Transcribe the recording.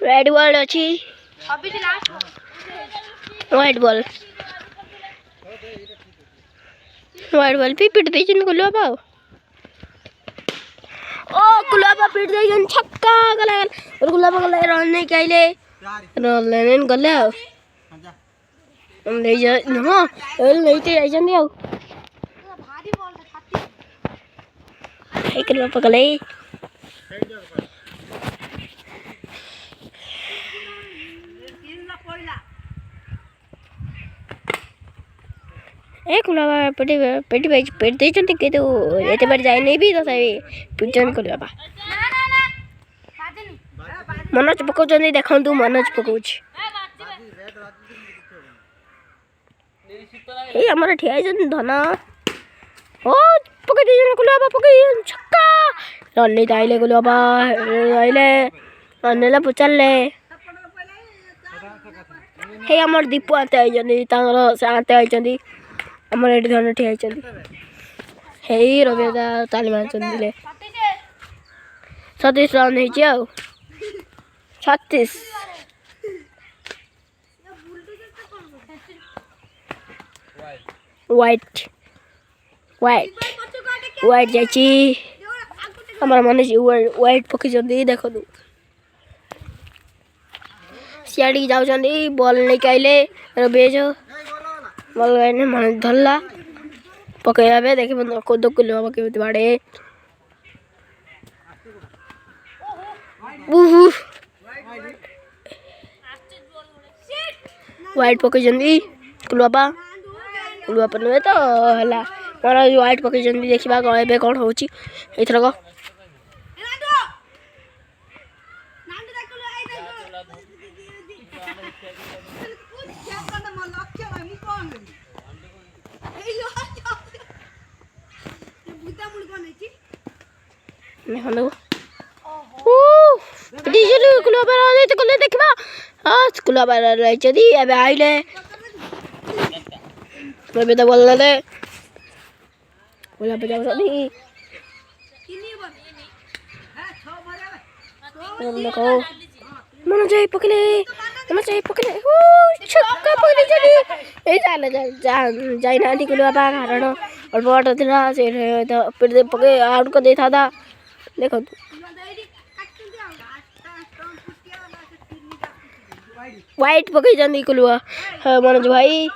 red ball अच्छी white ball भी पिट दे गुलाबा ओ गुलाबा पिट दे छक्का गला और गुलाबा गला रन नहीं कहले रन लेन गले हम नहीं जा हां एल नहीं ते आई जंदी आउ भारी बॉल खाती एक लो पकले एक गुलाबा पेटी पेटी पेट दे जंती के तो एते बार जाय नहीं भी तो सही पिजन गुलाबा मनोज पको जंदी देखंतु मनोज पकोच ए हमर ठिया जन धना ओ पके दे जन गुलाबा पके छक्का रन्नी ताइले गुलाबा आइले रन्नेला पुचलले हे हमर दीपु आते आई जंदी तांगर से आते आई जंदी हमर एडी धन ठिया आई जंदी हे रवेदा ताली मार जंदीले 36 रन हे जाओ 36 व्हाइट जाची हमारा मन व्हाइट पकी जंदी देखो दू सियाड़ी जाउ जंदी बॉल नहीं काइले रबेज बॉल ने मन धल्ला पके आबे देखि बंद को दो किलो पके बाड़े व्हाइट पके जंदी गुलाबा नुहे तो हला मोर व्हाइट पके जंदी देखिबा गएबे कोन होची एथरा को हेलो ओ डिजिटल गुलाबा रे तो कोले देखबा हां गुलाबा रे जदी एबे आइले मैं तो बोल दे बोला बजा नहीं देखो मन जाई पकले ओ छक्का पकले जदी ए जाले जाई ना दी गुलाबा कारण और बॉट था से तो फिर पके आउट को देता था देखो व्हाइट पके जंदी कुलवा मनोज भाई